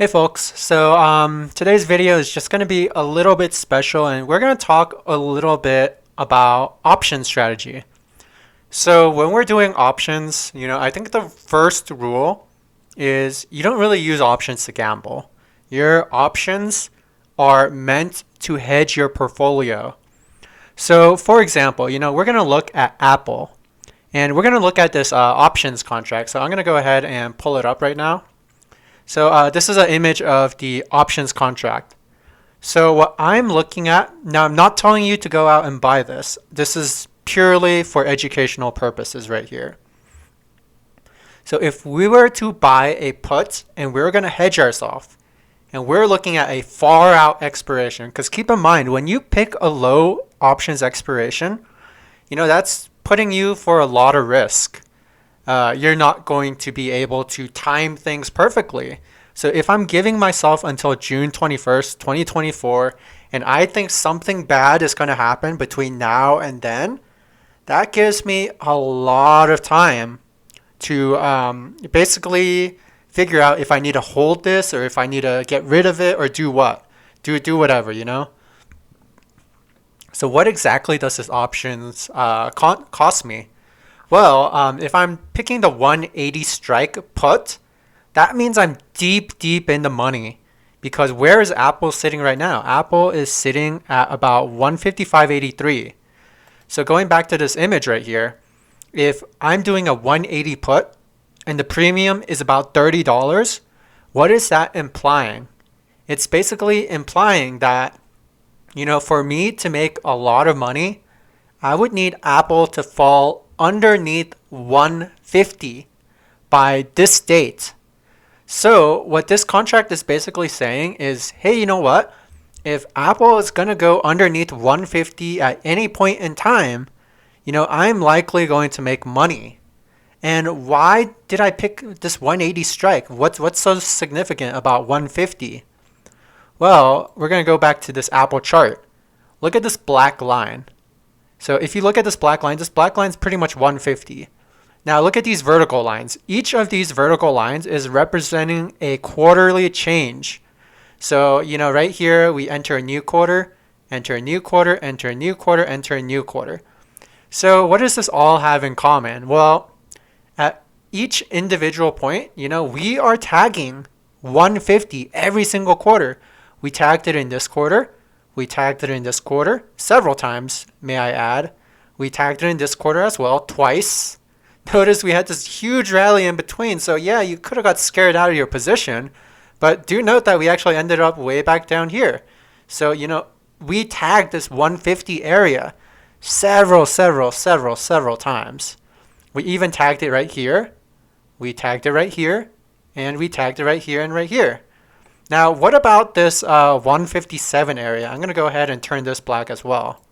Hey folks, so today's video is just going to be a little bit special and we're going to talk a little bit about option strategy. So when we're doing options, I think the first rule is you don't really use options to gamble. Your options are meant to hedge your portfolio. So for example, we're going to look at Apple and we're going to look at this options contract. So I'm going to go ahead and pull it up right now. So this is an image of the options contract. So what I'm looking at, now I'm not telling you to go out and buy this. This is purely for educational purposes right here. So if we were to buy a put and we're going to hedge ourselves and we're looking at a far out expiration, because keep in mind, when you pick a low options expiration, that's putting you for a lot of risk. You're not going to be able to time things perfectly. So if I'm giving myself until June 21st, 2024, and I think something bad is going to happen between now and then, that gives me a lot of time to basically figure out if I need to hold this or if I need to get rid of it or do what. Do whatever, So what exactly does this options cost me? Well, if I'm picking the 180 strike put, that means I'm deep in the money. Because where is Apple sitting right now? Apple is sitting at about 155.83. So going back to this image right here, if I'm doing a 180 put and the premium is about $30, what is that implying? It's basically implying that, for me to make a lot of money, I would need Apple to fall underneath 150 by this date. So what this contract is basically saying is, hey, you know what? If Apple is going to go underneath 150 at any point in time, I'm likely going to make money. And why did I pick this 180 strike? What's so significant about 150? Well, we're going to go back to this Apple chart. Look at this black line. So if you look at this black line is pretty much 150. Now look at these vertical lines. Each of these vertical lines is representing a quarterly change. So, right here we enter a new quarter, enter a new quarter, enter a new quarter, enter a new quarter. So what does this all have in common? Well, at each individual point, we are tagging 150 every single quarter. We tagged it in this quarter. We tagged it in this quarter several times, may I add. We tagged it in this quarter as well, twice. Notice we had this huge rally in between. So yeah, you could have got scared out of your position. But do note that we actually ended up way back down here. So, we tagged this 150 area several times. We even tagged it right here. We tagged it right here. And we tagged it right here and right here. Now, what about this 157 area? I'm going to go ahead and turn this black as well.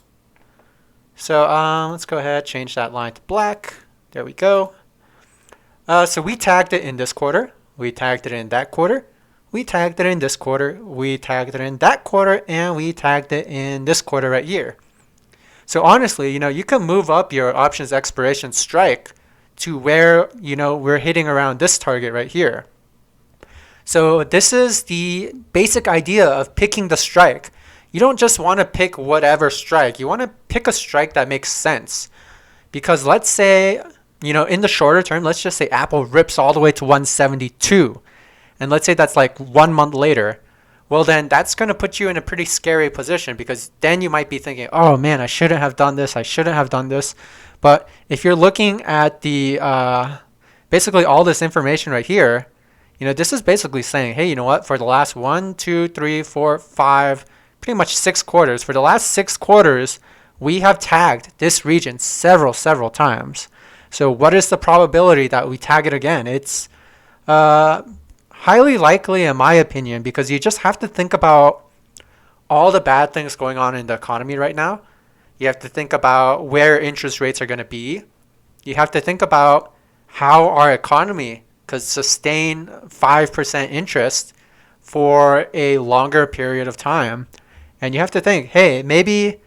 So let's go ahead, change that line to black. There we go. So we tagged it in this quarter. We tagged it in that quarter. We tagged it in this quarter. We tagged it in that quarter. And we tagged it in this quarter right here. So honestly, you can move up your options expiration strike to where, we're hitting around this target right here. So this is the basic idea of picking the strike. You don't just want to pick whatever strike. You want to pick a strike that makes sense. Because let's say, in the shorter term, let's just say Apple rips all the way to 172. And let's say that's like 1 month later. Well, then that's going to put you in a pretty scary position because then you might be thinking, oh man, I shouldn't have done this. I shouldn't have done this. But if you're looking at the basically all this information right here, this is basically saying, hey, you know what? For the last 1, 2, 3, 4, 5, pretty much 6 quarters. For the last 6 quarters, we have tagged this region several times. So what is the probability that we tag it again? It's highly likely, in my opinion, because you just have to think about all the bad things going on in the economy right now. You have to think about where interest rates are going to be. You have to think about how our economy could sustain 5% interest for a longer period of time. And you have to think, hey, maybe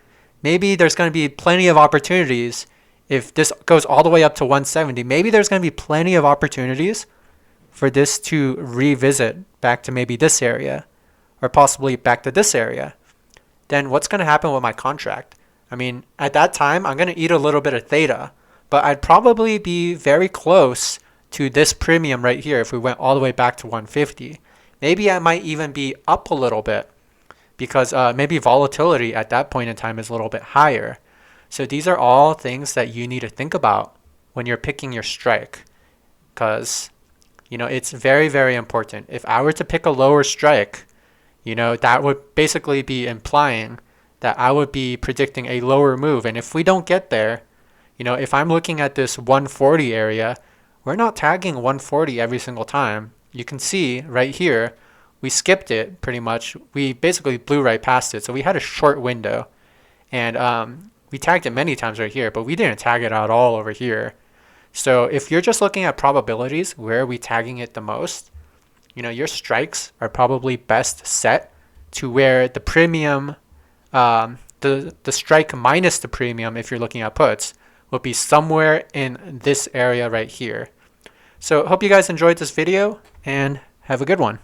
there's going to be plenty of opportunities if this goes all the way up to 170. Maybe there's going to be plenty of opportunities for this to revisit back to maybe this area or possibly back to this area, then what's going to happen with my contract? I mean, at that time, I'm going to eat a little bit of theta, but I'd probably be very close to this premium right here if we went all the way back to 150. Maybe I might even be up a little bit because maybe volatility at that point in time is a little bit higher. So these are all things that you need to think about when you're picking your strike, because it's very, very important. If I were to pick a lower strike, that would basically be implying that I would be predicting a lower move. And if we don't get there, if I'm looking at this 140 area, we're not tagging 140 every single time. You can see right here, we skipped it pretty much. We basically blew right past it. So we had a short window, and we tagged it many times right here, but we didn't tag it at all over here. So if you're just looking at probabilities, where are we tagging it the most? Your strikes are probably best set to where the premium, the strike minus the premium, if you're looking at puts, will be somewhere in this area right here. So hope you guys enjoyed this video and have a good one.